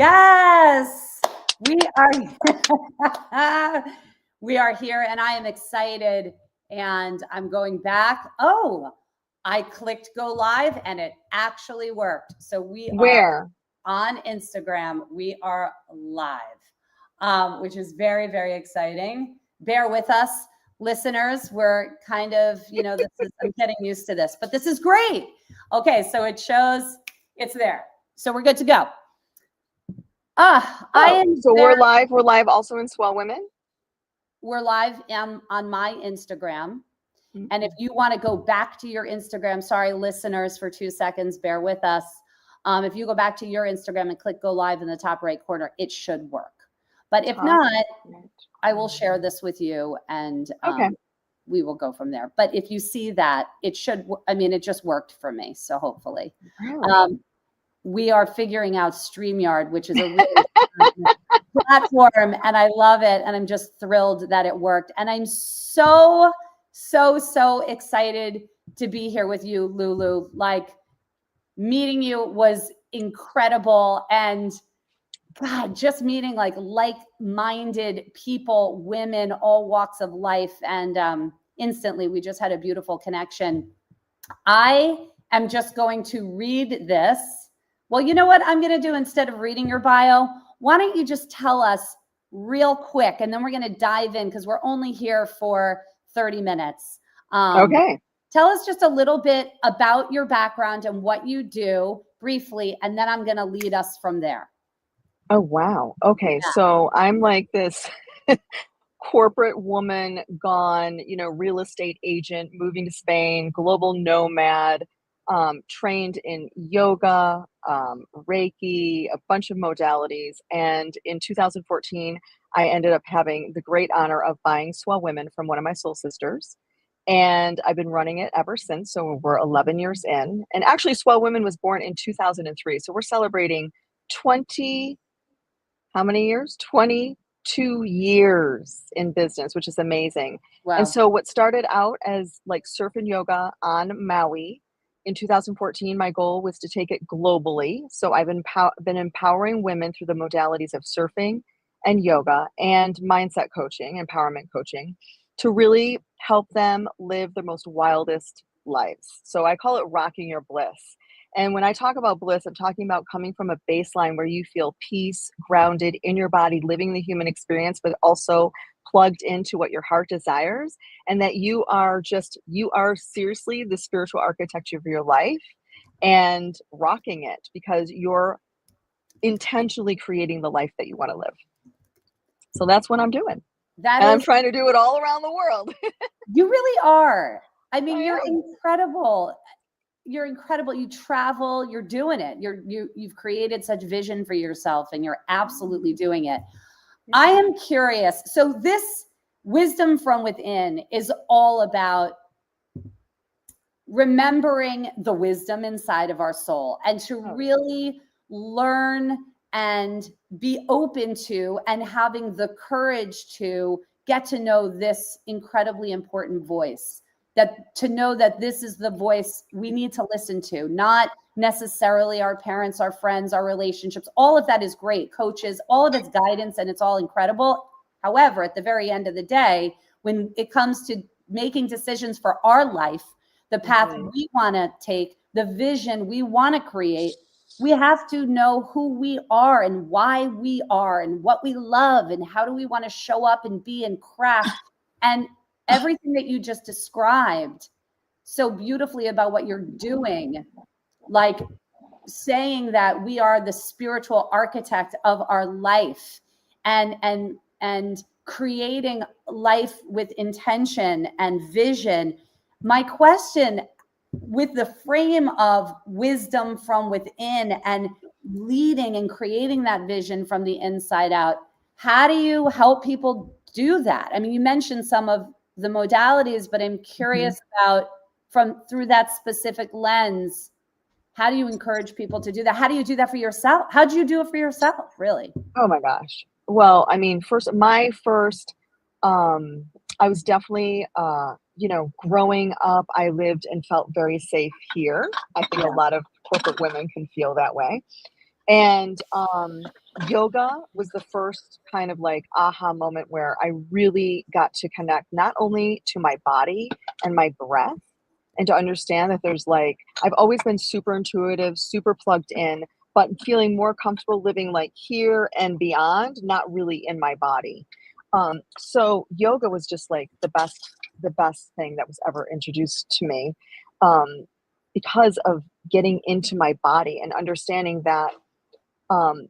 Yes, we are. We are here, and I am excited. And I'm going back. Oh, I clicked go live, and it actually worked. So we are Where? on Instagram. We are live, which is very, very exciting. Bear with us, listeners. We're kind of, I'm getting used to this, but this is great. Okay, so it shows it's there. So we're good to go. So we're live. We're live also in Swell Women. We're live on my Instagram. Mm-hmm. And if you want to go back to your Instagram, sorry, listeners, for 2 seconds, bear with us. If you go back to your Instagram and click go live in the top right corner, it should work. But if not, I will share this with you and we will go from there. But if you see that, it should, it just worked for me. So hopefully. Really? We are figuring out StreamYard, which is a really platform, and I love it. And I'm just thrilled that it worked. And I'm so excited to be here with you, Lulu. Like, meeting you was incredible. And God, just meeting like-minded people, women, all walks of life. And instantly we just had a beautiful connection. I am just going to read this. Well, you know what I'm going to do instead of reading your bio? Why don't you just tell us real quick, and then we're going to dive in because we're only here for 30 minutes. Okay. Tell us just a little bit about your background and what you do briefly, and then I'm going to lead us from there. Oh, wow. Okay. Yeah. So I'm like this corporate woman gone, real estate agent, moving to Spain, global nomad, trained in yoga, Reiki, a bunch of modalities. And in 2014, I ended up having the great honor of buying Swell Women from one of my soul sisters. And I've been running it ever since. So we're 11 years in. And actually, Swell Women was born in 2003. So we're celebrating how many years? 22 years in business, which is amazing. Wow. And so what started out as like surf and yoga on Maui, in 2014, my goal was to take it globally. So I've been empowering women through the modalities of surfing and yoga and mindset coaching, empowerment coaching, to really help them live their most wildest lives. So I call it rocking your bliss. And when I talk about bliss, I'm talking about coming from a baseline where you feel peace, grounded in your body, living the human experience, but also plugged into what your heart desires, and that you are seriously the spiritual architect of your life and rocking it because you're intentionally creating the life that you want to live. So that's what I'm doing. I'm trying to do it all around the world. You really are. You're incredible. You're incredible. You travel, you're doing it. You've created such vision for yourself and you're absolutely doing it. I am curious. So this wisdom from within is all about remembering the wisdom inside of our soul and to really learn and be open to and having the courage to get to know this incredibly important voice. To know that this is the voice we need to listen to, not necessarily our parents, our friends, our relationships. All of that is great. Coaches, all of it's guidance and it's all incredible. However, at the very end of the day, when it comes to making decisions for our life, the path we want to take, the vision we want to create, we have to know who we are and why we are and what we love and how do we want to show up and be and craft. And everything that you just described so beautifully about what you're doing, like saying that we are the spiritual architect of our life and creating life with intention and vision. My question, with the frame of wisdom from within and leading and creating that vision from the inside out, how do you help people do that? You mentioned some of the modalities, but I'm curious about through that specific lens, how do you encourage people to do that? How do you do that for yourself? How do you do it for yourself, really? Oh my gosh. Well, I was definitely, growing up, I lived and felt very safe here. I think a lot of corporate women can feel that way. And yoga was the first kind of like aha moment where I really got to connect not only to my body and my breath, and to understand that there's like, I've always been super intuitive, super plugged in, but feeling more comfortable living like here and beyond, not really in my body. So yoga was just like the best thing that was ever introduced to me, because of getting into my body and understanding that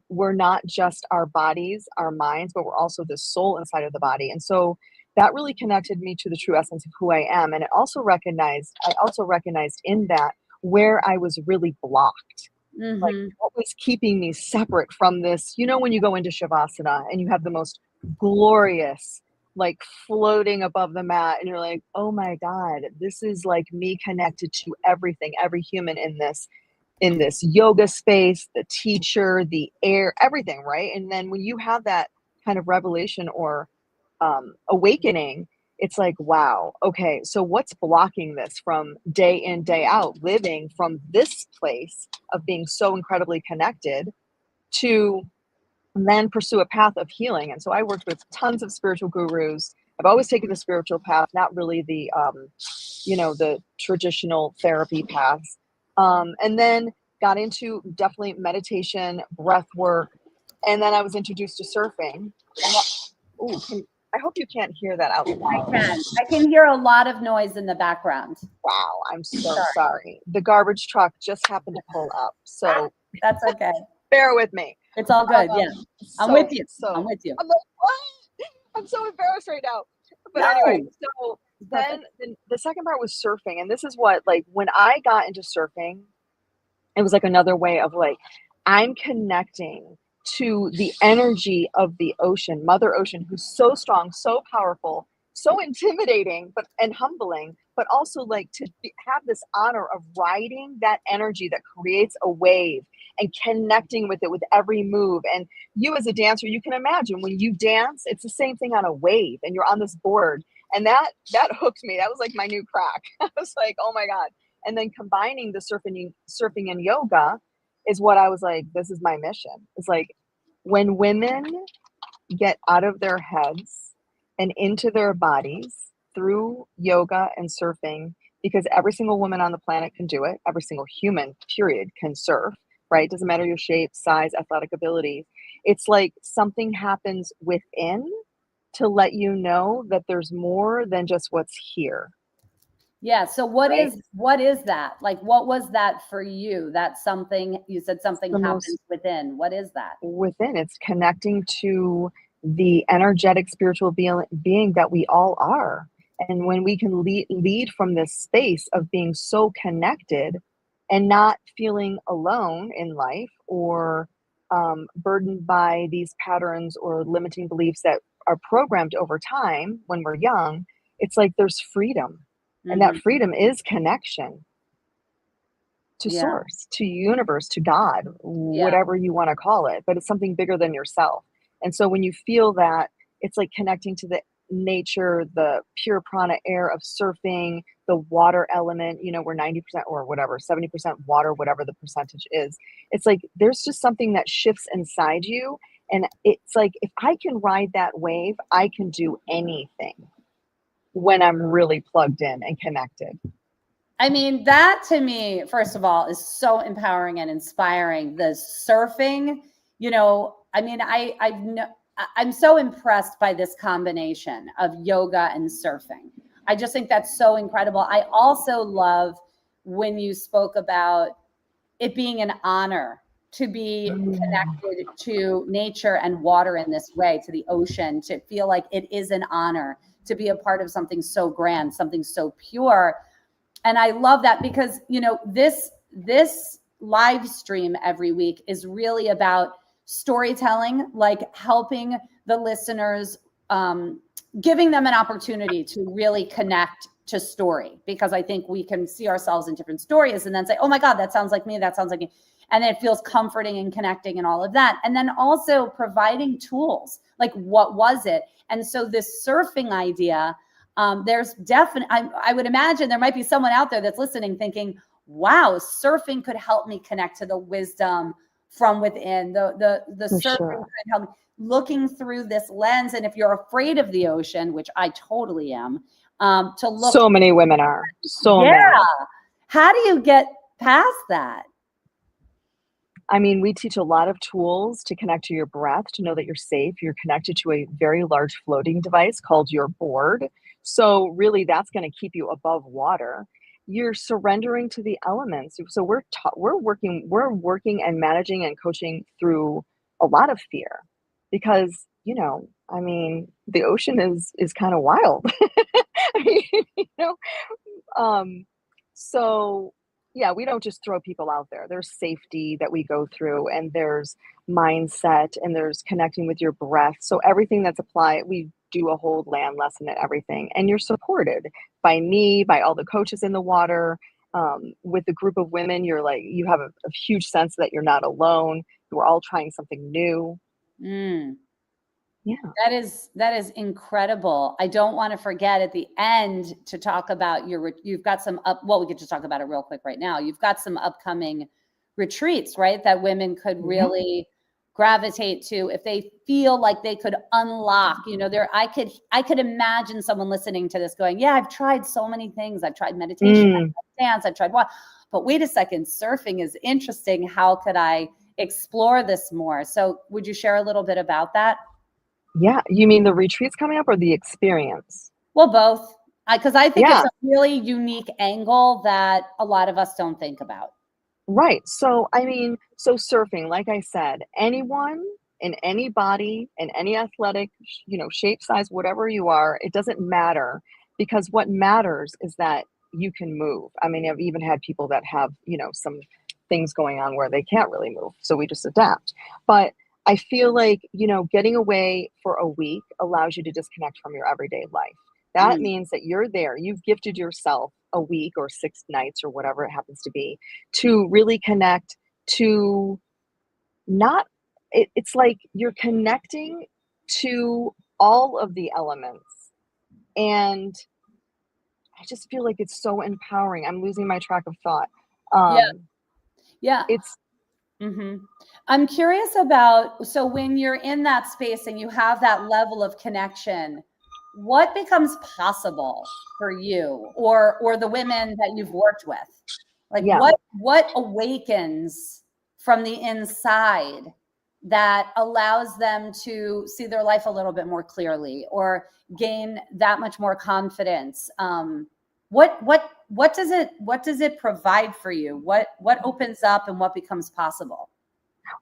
we're not just our bodies, our minds, but we're also the soul inside of the body. And so that really connected me to the true essence of who I am. And I also recognized in that where I was really blocked, like what was keeping me separate from this. You know, when you go into Shavasana and you have the most glorious, like floating above the mat, and you're like, oh my God, this is like me connected to everything, every human in this yoga space, the teacher, the air, everything, right? And then when you have that kind of revelation or awakening, it's like, wow, okay, so what's blocking this from day in, day out, living from this place of being so incredibly connected to then pursue a path of healing? And so I worked with tons of spiritual gurus. I've always taken the spiritual path, not really the, the traditional therapy paths. And then got into definitely meditation, breath work. And then I was introduced to surfing. I hope you can't hear that out loud. I can hear a lot of noise in the background. Wow, I'm so sorry. The garbage truck just happened to pull up. So that's okay. Bear with me. It's all good. Yeah. I'm with you. I'm with you. I'm like, what? I'm so embarrassed right now. But anyway, so then the second part was surfing. And this is what, like, when I got into surfing, it was like another way of like, I'm connecting to the energy of the ocean, Mother Ocean, who's so strong, so powerful, so intimidating, and humbling, but also like have this honor of riding that energy that creates a wave and connecting with it with every move. And you as a dancer, you can imagine when you dance, it's the same thing on a wave and you're on this board. And that hooked me. That was like my new crack. I was like, oh my God. And then combining the surfing and yoga is what I was like, this is my mission. It's like when women get out of their heads and into their bodies through yoga and surfing, because every single woman on the planet can do it. Every single human, period, can surf, right? Doesn't matter your shape, size, athletic ability. It's like something happens within to let you know that there's more than just what's here. Yeah. So what is that? Like, what was that for you? That's something you said something happens within. What is that? Within, it's connecting to the energetic spiritual being that we all are. And when we can lead from this space of being so connected and not feeling alone in life or burdened by these patterns or limiting beliefs that are programmed over time when we're young, it's like there's freedom. And that freedom is connection to source, to universe, to God, whatever you want to call it, but it's something bigger than yourself. And so when you feel that, it's like connecting to the nature, the pure prana air of surfing, the water element, we're 90% or whatever, 70% water, whatever the percentage is. It's like, there's just something that shifts inside you. And it's like, if I can ride that wave, I can do anything when I'm really plugged in and connected. I mean, that to me, first of all, is so empowering and inspiring. The surfing, I mean, I'm so impressed by this combination of yoga and surfing. I just think that's so incredible. I also love when you spoke about it being an honor to be connected to nature and water in this way, to the ocean, to feel like it is an honor to be a part of something so grand, something so pure. And I love that because, this live stream every week is really about storytelling, like helping the listeners, giving them an opportunity to really connect to story, because I think we can see ourselves in different stories and then say, oh my God, that sounds like me. That sounds like me. And then it feels comforting and connecting and all of that. And then also providing tools, like what was it? And so this surfing idea, there's definitely, I would imagine there might be someone out there that's listening thinking, wow, surfing could help me connect to the wisdom from within. The For surfing sure. could help looking through this lens. And if you're afraid of the ocean, which I totally am, to look. So many women are. So Yeah. many. How do you get past that? I mean, we teach a lot of tools to connect to your breath, to know that you're safe. You're connected to a very large floating device called your board. So really that's going to keep you above water. You're surrendering to the elements. So we're working and managing and coaching through a lot of fear because, I mean, the ocean is kind of wild. I mean, um, so yeah, we don't just throw people out there. There's safety that we go through, and there's mindset, and there's connecting with your breath. So everything that's applied, we do a whole land lesson and everything. And you're supported by me, by all the coaches in the water. With a group of women, you have a huge sense that you're not alone. We're all trying something new. Mm. Yeah. That is incredible. I don't want to forget at the end to talk about you've got some we could just talk about it real quick right now. You've got some upcoming retreats, right? That women could really gravitate to if they feel like they could unlock, I could imagine someone listening to this going, yeah, I've tried so many things. I've tried meditation, I've tried dance, I've tried what, but wait a second, surfing is interesting. How could I explore this more? So would you share a little bit about that? Yeah. You mean the retreats coming up or the experience? Well, both. Because I think it's Yeah. a really unique angle that a lot of us don't think about. Right. So, I mean, surfing, like I said, anyone in any body, in any athletic, shape, size, whatever you are, it doesn't matter because what matters is that you can move. I mean, I've even had people that have, some things going on where they can't really move. So we just adapt. But I feel like, getting away for a week allows you to disconnect from your everyday life. That means that you're there. You've gifted yourself a week or 6 nights or whatever it happens to be to really connect to not it's like you're connecting to all of the elements, and I just feel like it's so empowering. I'm losing my track of thought. Yeah. It's I'm curious about, so when you're in that space and you have that level of connection, what becomes possible for you or the women that you've worked with? Like what awakens from the inside that allows them to see their life a little bit more clearly or gain that much more confidence? What does it provide for you? What opens up and what becomes possible?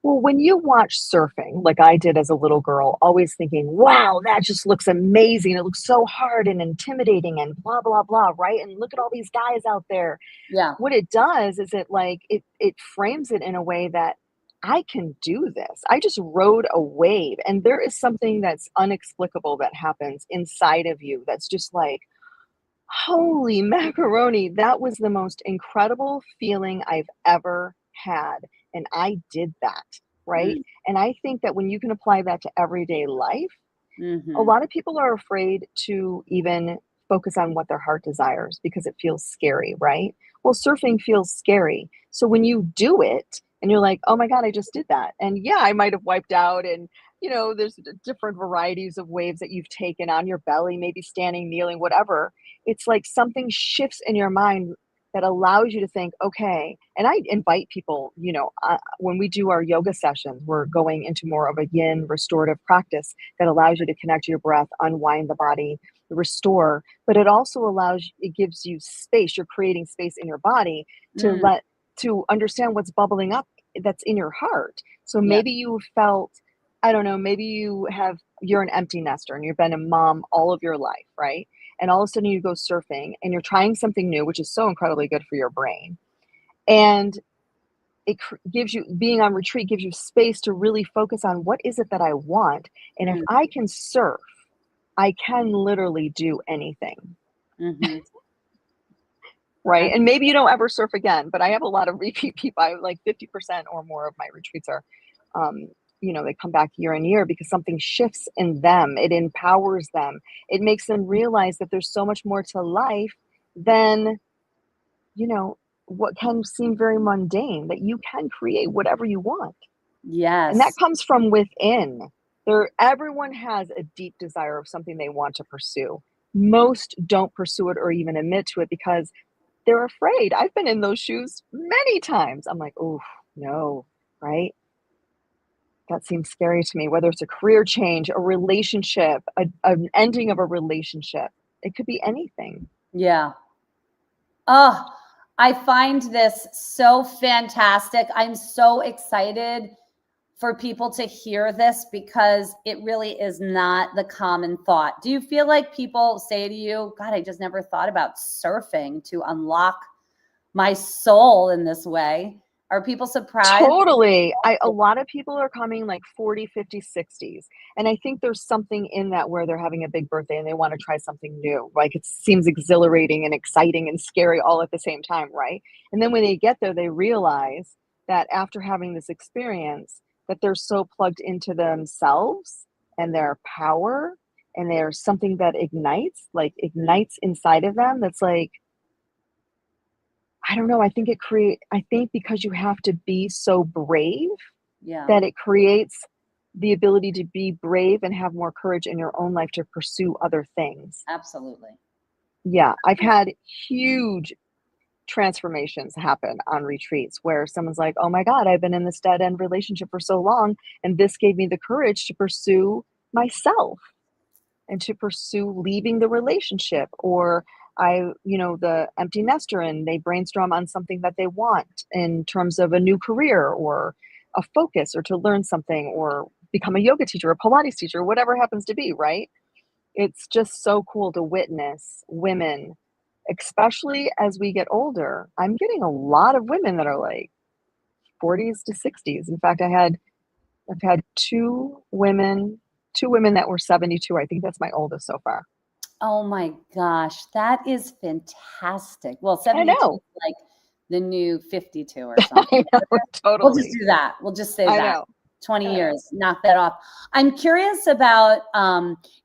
Well, when you watch surfing, like I did as a little girl, always thinking, wow, that just looks amazing. It looks so hard and intimidating and blah, blah, blah, right? And look at all these guys out there. Yeah. What it does is it frames it in a way that I can do this. I just rode a wave, and there is something that's inexplicable that happens inside of you that's just like, holy macaroni, that was the most incredible feeling I've ever had. And I did that, right? And I think that when you can apply that to everyday life, a lot of people are afraid to even focus on what their heart desires because it feels scary, right? Well, surfing feels scary. So when you do it and you're like, oh my God, I just did that. And yeah, I might have wiped out and there's different varieties of waves that you've taken on your belly, maybe standing, kneeling, whatever. It's like something shifts in your mind that allows you to think, okay. And I invite people, when we do our yoga sessions, we're going into more of a yin restorative practice that allows you to connect to your breath, unwind the body, restore. But it gives you space. You're creating space in your body to understand what's bubbling up that's in your heart. So maybe you felt, I don't know, maybe you're an empty nester and you've been a mom all of your life, right? And all of a sudden you go surfing and you're trying something new, which is so incredibly good for your brain. And it gives you, being on retreat gives you space to really focus on what is it that I want. And if I can surf, I can literally do anything. Right. And maybe you don't ever surf again, but I have a lot of repeat people. I have like 50% or more of my retreats are, they come back year on year because something shifts in them. It empowers them. It makes them realize that there's so much more to life than, what can seem very mundane, that you can create whatever you want. And that Yes. comes from within. Everyone has a deep desire of something they want to pursue. Most don't pursue it or even admit to it because they're afraid. I've been in those shoes many times. I'm like, oh, no, right? That seems scary to me, whether it's a career change, a relationship, an ending of a relationship. It could be anything. Yeah. Oh, I find this so fantastic. I'm so excited for people to hear this because it really is not the common thought. Do you feel like people say to you, God, I just never thought about surfing to unlock my soul in this way? Are people surprised? Totally. A lot of people are coming like 40, 50, 60s. And I think there's something in that where they're having a big birthday and they want to try something new. Like it seems exhilarating and exciting and scary all at the same time, right? And then when they get there, they realize that after having this experience, that they're so plugged into themselves and their power, and there's something that ignites inside of them that's like, I don't know. I think because you have to be so brave Yeah, that it creates the ability to be brave and have more courage in your own life to pursue other things. absolutely. Yeah, I've had huge transformations happen on retreats where someone's like, "Oh my God, I've been in this dead end relationship for so long, and this gave me the courage to pursue myself and to pursue leaving the relationship." Or the empty nester, and they brainstorm on something that they want in terms of a new career or a focus or to learn something or become a yoga teacher, a Pilates teacher, whatever it happens to be, right? It's just so cool to witness women, especially as we get older. I'm getting a lot of women that are like 40s to 60s. In fact, I've had two women that were 72. I think that's my oldest so far. Oh my gosh, that is fantastic. Well, I 72 know. is like the new 52 or something. I know, We'll just totally. do that. We'll just say I that. know. 20 I know. years, knock that off. I'm curious about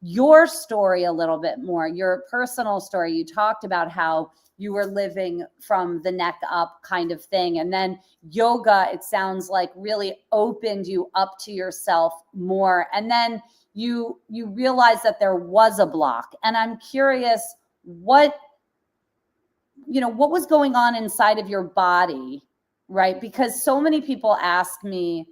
your story a little bit more, your personal story. You talked about how you were living from the neck up kind of thing. And then yoga, it sounds like, really opened you up to yourself more. And then you realized that there was a block. And I'm curious what was going on inside of your body, right? Because so many people ask me,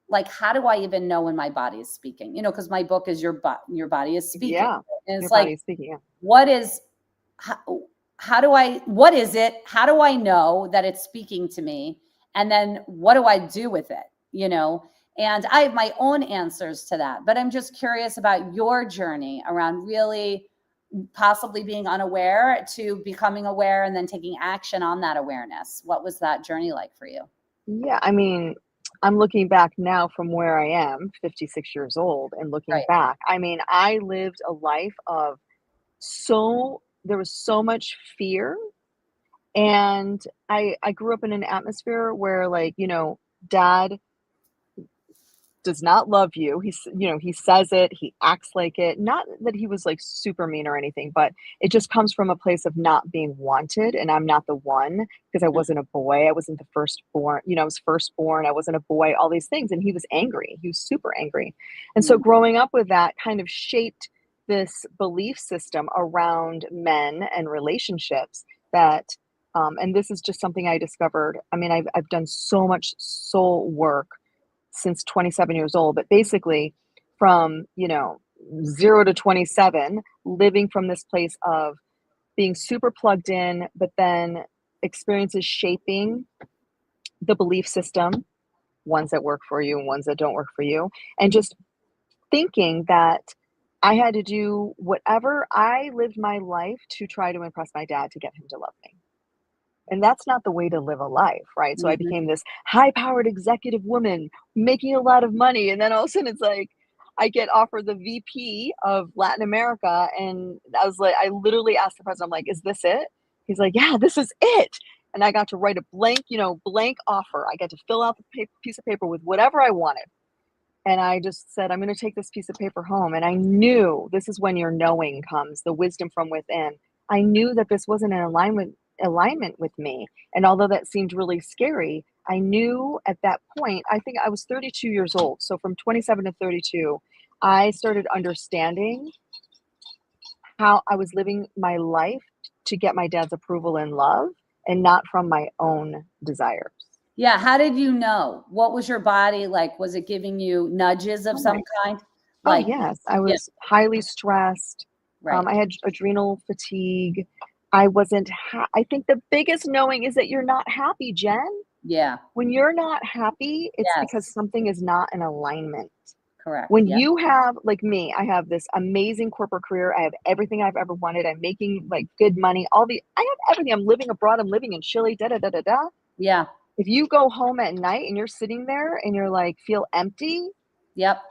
like, how do I even know when my body is speaking? Because my book is your body is speaking. Yeah. And Your it's like, body is speaking. Yeah. what is what is it? How do I know that it's speaking to me? And then what do I do with it? And I have my own answers to that, but I'm just curious about your journey around really possibly being unaware to becoming aware and then taking action on that awareness. What was that journey like for you? Yeah. I mean, I'm looking back now from where I am, 56 years old, and looking Right. back. I mean, I lived a life of there was so much fear. And I grew up in an atmosphere where, like, dad does not love you. He says it, he acts like it. Not that he was like super mean or anything, but it just comes from a place of not being wanted. And I'm not the one because I wasn't a boy. I wasn't the firstborn. I was firstborn. I wasn't a boy, all these things. And he was angry. He was super angry. And so Mm. growing up with that kind of shaped this belief system around men and relationships that, and this is just something I discovered. I mean, I've done so much soul work since 27 years old, but basically from, 0 to 27, living from this place of being super plugged in, but then experiences shaping the belief system, ones that work for you and ones that don't work for you, and just thinking that I had to do whatever. I lived my life to try to impress my dad to get him to love me. And that's not the way to live a life, right? So I Mhm. became this high-powered executive woman making a lot of money. And then all of a sudden it's like I get offered the VP of Latin America. And I was like, I literally asked the president, I'm like, is this it? He's like, yeah, this is it. And I got to write a blank offer. I got to fill out the piece of paper with whatever I wanted. And I just said, I'm going to take this piece of paper home. And I knew this is when your knowing comes, the wisdom from within. I knew that this wasn't in alignment with me. And although that seemed really scary, I knew at that point, I think I was 32 years old. So from 27 to 32, I started understanding how I was living my life to get my dad's approval and love and not from my own desires. Yeah. How did you know? What was your body like? Was it giving you nudges of Oh some my, kind? oh Like, yes, I yeah, was highly stressed. right. I had adrenal fatigue. I wasn't, I think the biggest knowing is that you're not happy, Jen. Yeah. When you're not happy, it's because Yes. something is not in alignment. Correct. When Yeah. you have, like me, I have this amazing corporate career. I have everything I've ever wanted. I'm making like good money. I have everything. I'm living abroad. I'm living in Chile. Da da da da da. Yeah. If you go home at night and you're sitting there and you're like feel empty, Yep.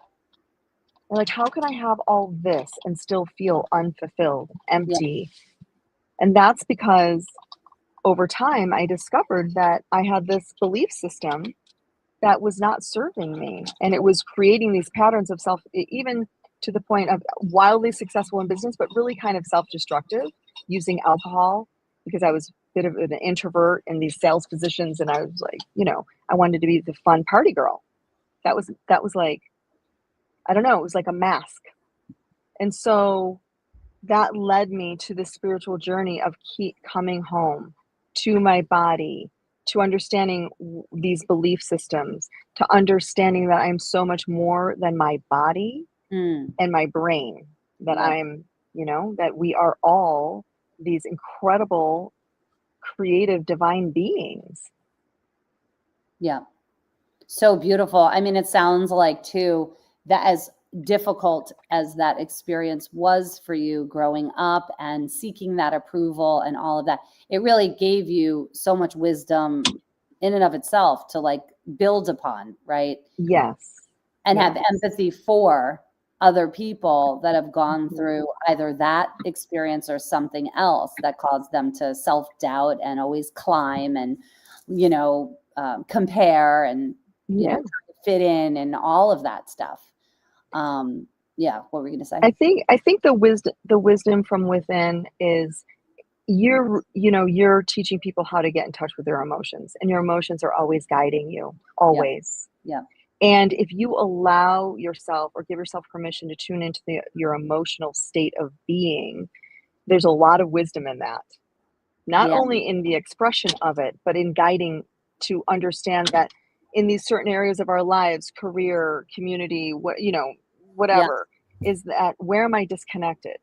you're like, how can I have all this and still feel unfulfilled, Yeah. empty? And that's because over time I discovered that I had this belief system that was not serving me. And it was creating these patterns of even to the point of wildly successful in business, but really kind of self-destructive, using alcohol because I was a bit of an introvert in these sales positions. And I was like, I wanted to be the fun party girl. That was like, I don't know, it was like a mask. And so that led me to the spiritual journey of keep coming home to my body, to understanding these belief systems, to understanding that I'm so much more than my body Mm, and my brain, that right. that we are all these incredible, creative, divine beings. Yeah. So beautiful. I mean, it sounds like too that as difficult as that experience was for you growing up and seeking that approval and all of that, it really gave you so much wisdom in and of itself to like build upon, right? Yes. And have Yes. empathy for other people that have gone Mhm. through either that experience or something else that caused them to self-doubt and always climb and compare and Yeah. try to fit in and all of that stuff. Yeah, what were you gonna say? I think the wisdom from within is you're teaching people how to get in touch with their emotions, and your emotions are always guiding you, Yeah, always. yeah, And if you allow yourself or give yourself permission to tune into your emotional state of being, there's a lot of wisdom in that. Not yeah, only in the expression of it, but in guiding to understand that in these certain areas of our lives, career, community, yeah, whatever, is that where am I disconnected?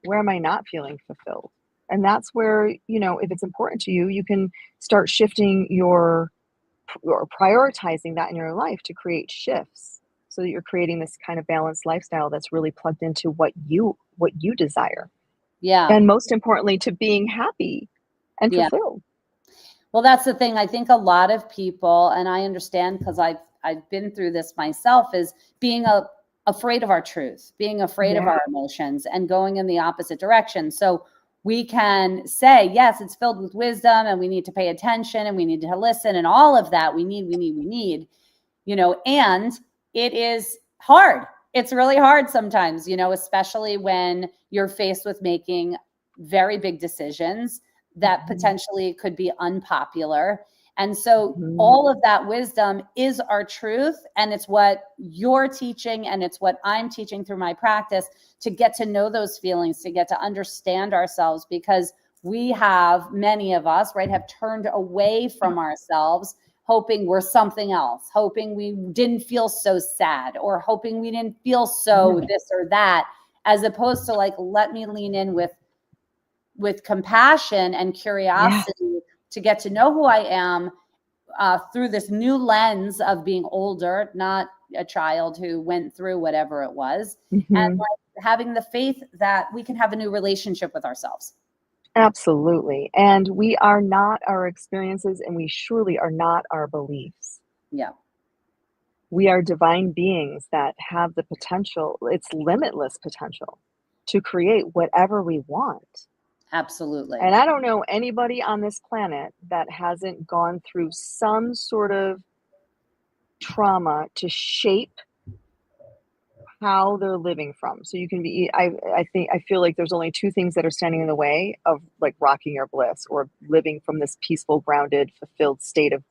Where am I not feeling fulfilled? And that's where, if it's important to you, you can start shifting or prioritizing that in your life to create shifts so that you're creating this kind of balanced lifestyle that's really plugged into what you desire. yeah, And most importantly, to being happy and yeah. fulfilled. Well, that's the thing. I think a lot of people, and I understand because I've been through this myself, is being afraid of our truth, being afraid of Yeah. our emotions, and going in the opposite direction. So we can say, yes, it's filled with wisdom, and we need to pay attention, and we need to listen, and all of that. We need. And it is hard. It's really hard sometimes, especially when you're faced with making very big decisions that Mhm. potentially could be unpopular. And so Mhm. all of that wisdom is our truth. And it's what you're teaching. And it's what I'm teaching through my practice to get to know those feelings, to get to understand ourselves, because many of us, right, have turned away from ourselves, hoping we're something else, hoping we didn't feel so sad, or hoping we didn't feel so Yeah. this or that, as opposed to like, let me lean in with compassion and Yeah. curiosity to get to know who I am through this new lens of being older, not a child who went through whatever it was, and Mhm. like having the faith that we can have a new relationship with ourselves. Absolutely. And we are not our experiences, and we surely are not our beliefs. Yeah, We are divine beings that have the potential, it's limitless potential, to create whatever we want. absolutely. And I don't know anybody on this planet that hasn't gone through some sort of trauma to shape how they're living from. So you can be I feel like there's only two things that are standing in the way of like rocking your bliss or living from this peaceful, grounded, fulfilled state of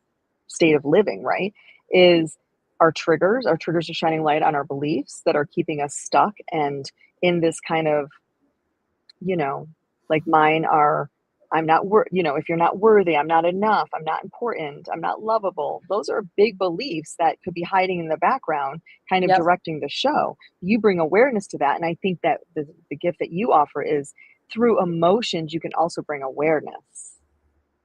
state of living, right? Is our triggers. Our triggers are shining light on our beliefs that are keeping us stuck and in this kind of, you know, like mine are, I'm not if you're not worthy, I'm not enough, I'm not important, I'm not lovable. Those are big beliefs that could be hiding in the background, kind of Yep. directing the show. You bring awareness to that. And I think that the gift that you offer is through emotions, you can also bring awareness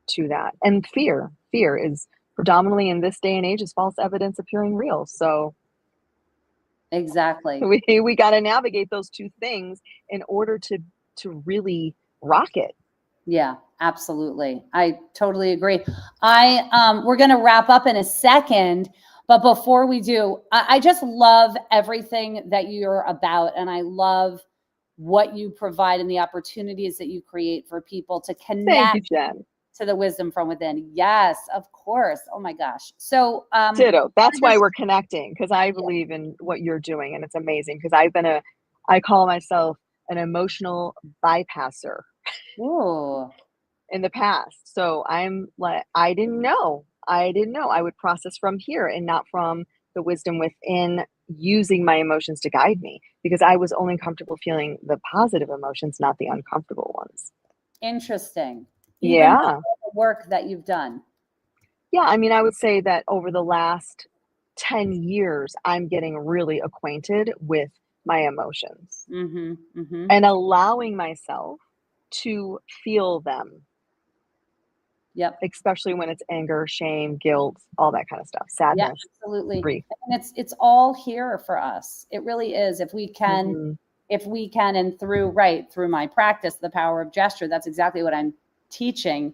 to that. And fear is predominantly in this day and age is false evidence appearing real. So Exactly. we got to navigate those two things in order to really rock it. Yeah, absolutely. I totally agree. We're going to wrap up in a second, but before we do, I just love everything that you're about, and I love what you provide and the opportunities that you create for people to Thank connect you, Jen. to the wisdom from within. Yes, of course. Oh my gosh. So, ditto. That's why we're connecting, because I believe in what you're doing, and it's amazing. Because I call myself an emotional bypasser. Ooh. In the past. So I'm like, I didn't know. I would process from here and not from the wisdom within, using my emotions to guide me, because I was only comfortable feeling the positive emotions, not the uncomfortable ones. Interesting. Even Yeah. the work that you've done. Yeah. I mean, I would say that over the last 10 years, I'm getting really acquainted with my emotions and allowing myself to feel them. Yep. Especially when it's anger, shame, guilt, all that kind of stuff. Sadness. Yeah, absolutely. Grief. And it's all here for us. It really is. If we can, and through my practice, the power of gesture, that's exactly what I'm teaching.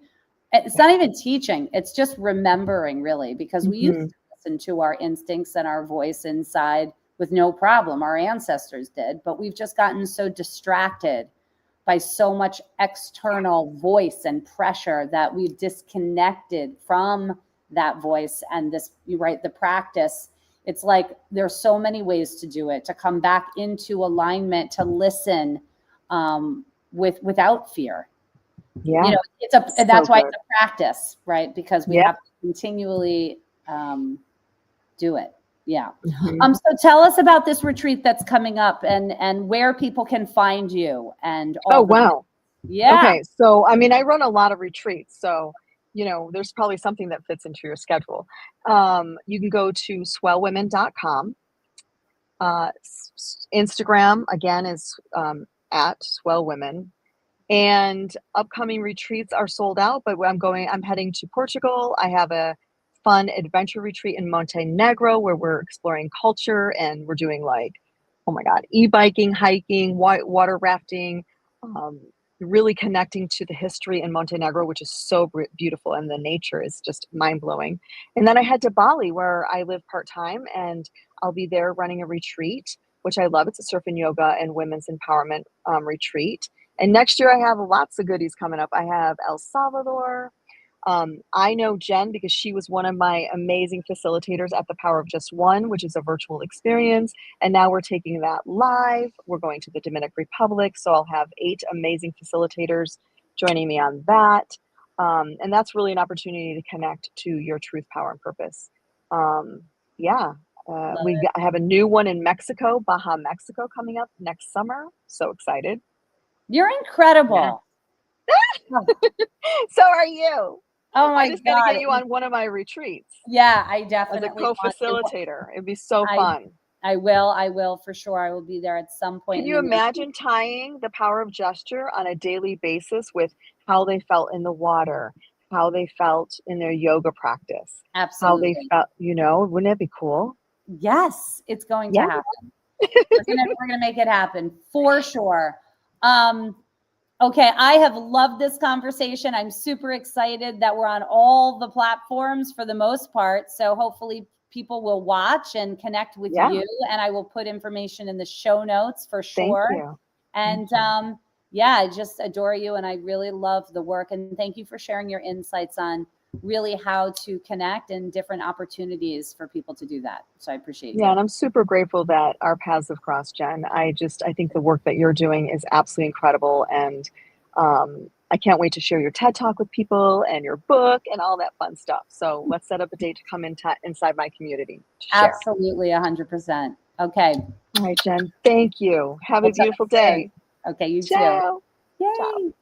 It's not even teaching, it's just remembering, really, because we used to listen to our instincts and our voice inside with no problem. Our ancestors did, but we've just gotten so distracted by so much external voice and pressure that we've disconnected from that voice. And the practice, it's like there's so many ways to do it, to come back into alignment, to listen without fear. Yeah. That's why it's a practice, right? Because we have to continually do it. Yeah. So tell us about this retreat that's coming up, and where people can find you and all. Oh, wow. Yeah. Okay. So, I mean, I run a lot of retreats, so, there's probably something that fits into your schedule. You can go to swellwomen.com. Instagram, again, is at swellwomen. And upcoming retreats are sold out, but I'm heading to Portugal. I have a fun adventure retreat in Montenegro where we're exploring culture, and we're doing oh my God, e-biking, hiking, water rafting, really connecting to the history in Montenegro, which is so beautiful, and the nature is just mind-blowing. And then I head to Bali, where I live part-time, and I'll be there running a retreat, which I love. It's a surf and yoga and women's empowerment retreat. And next year I have lots of goodies coming up. I have El Salvador. I know Jen because she was one of my amazing facilitators at the Power of Just One, which is a virtual experience. And now we're taking that live. We're going to the Dominican Republic. So I'll have 8 amazing facilitators joining me on that. And that's really an opportunity to connect to your truth, power, and purpose. I have a new one in Mexico, Baja, Mexico, coming up next summer. So excited. You're incredible. Yeah. So are you. Oh my God. I just got to get you on one of my retreats. Yeah, I definitely as a co-facilitator. It'd be so fun. I will for sure. I will be there at some point. Can you imagine tying the power of gesture on a daily basis with how they felt in the water, how they felt in their yoga practice? Absolutely. How they felt, wouldn't it be cool? Yes, it's going to happen. We're gonna make it happen for sure. Okay, I have loved this conversation. I'm super excited that we're on all the platforms for the most part. So hopefully people will watch and connect with you, and I will put information in the show notes for sure. Thank you. And I just adore you, and I really love the work. And thank you for sharing your insights on really how to connect and different opportunities for people to do that. So I appreciate you. Yeah, and I'm super grateful that our paths have crossed, Jen. I think the work that you're doing is absolutely incredible. And I can't wait to share your TED Talk with people and your book and all that fun stuff. So let's set up a date to come inside my community to share. Absolutely, 100%. Okay. All right, Jen. Thank you. Have a beautiful day. Okay, you Ciao. too. Yay. Ciao.